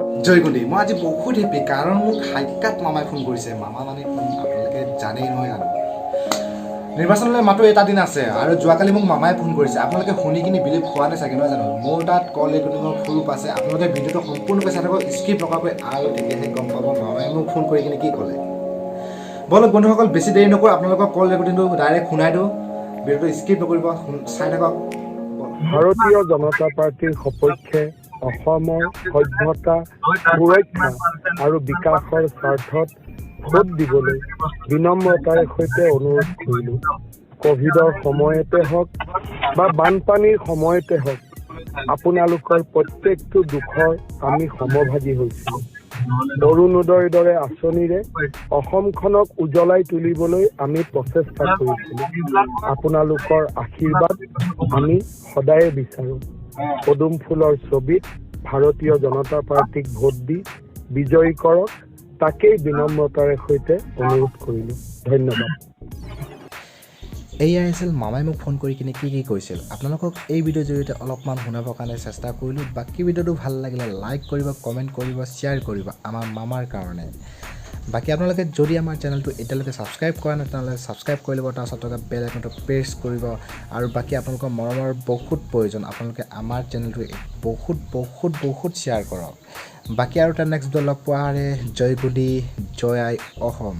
জয়গুণী মই আজি বহুত হেপি কাৰণ মোক হাইকাত মামাই ফোন কৰিছে মামা মানে আপোনালোকে জানেই নহয় জানো নিৰ্বাচনলৈ মাত্ৰ এটা দিন আছে আৰু যোৱাকালি মোক মামাই ফোন কৰিছে আপোনালোকে শুনি কিনি বিলিভ হোৱা নাই চাগে নহয় জানো মোৰ তাত কল ৰেকৰ্ডিঙৰ প্ৰুফ আছে আপোনালোকে ভিডিঅ'টো সম্পূৰ্ণকৈ চাই থাকক স্কিপ নকৰাকৈ আৰু তেতিয়াহে গম পাব মামাই মোক ফোন কৰি কিনি কি ক'লে বলক বন্ধুসকল বেছি দেৰি নকৰোঁ আপোনালোকক কল ৰেকৰ্ডিংটো ডাইৰেক্ট শুনাই দিওঁ ভিডিঅ'টো স্কিপ নকৰিব চাই থাকক ভাৰতীয় জনতা পাৰ্টিৰ সপক্ষে অসমৰ সভ্যতা সুৰক্ষা আৰু বিকাশৰ স্বাৰ্থত ভোট দিবলৈ বিনম্ৰতাৰে সৈতে অনুৰোধ কৰিলোঁ। কোভিডৰ সময়তে হওক বা বানপানীৰ সময়তে হওক আপোনালোকৰ প্ৰত্যেকটো দুখৰ আমি সমভাগী হৈছিলোঁ। অৰুণোদয়ৰ দৰে আঁচনিৰে অসমখনক উজ্বলাই তুলিবলৈ আমি প্ৰচেষ্টা কৰিছিলোঁ। আপোনালোকৰ আশীৰ্বাদ আমি সদায়ে বিচাৰোঁ। পদুম ফুলৰ ছবিত ভাৰতীয় জনতা পাৰ্টিক ভোট দি বিজয়ী কৰক তাকেই বিনম্ৰতাৰে সৈতে অনুৰোধ কৰিলোঁ। ধন্যবাদ। এয়াই আছিল মামাই মোক ফোন কৰি কিনে কি কৈছিল আপোনালোকক এই ভিডিঅ'ৰ জৰিয়তে অলপমান শুনাবৰ কাৰণে চেষ্টা কৰিলোঁ বাকী ভিডিঅ'টো ভাল লাগিলে লাইক কৰিব কমেণ্ট কৰিব শ্বেয়াৰ কৰিব আমাৰ মামাৰ কাৰণে বাকী আপোনালোকে যদি আমাৰ চেনেলটো এতিয়ালৈকে ছাবস্ক্ৰাইব কৰা নাই তেনেহ'লে ছাবস্ক্ৰাইব কৰি ল'ব তাৰপিছত বেল আইকনটো প্ৰেছ কৰিব আৰু বাকী আপোনালোকৰ মৰমৰ বহুত প্ৰয়োজন আপোনালোকে আমাৰ চেনেলটো বহুত শ্বেয়াৰ কৰক বাকী আৰু তাৰ নেক্সট ভিডিঅ' লগ পোৱাৰে জয় গুডি জয় আই অসম।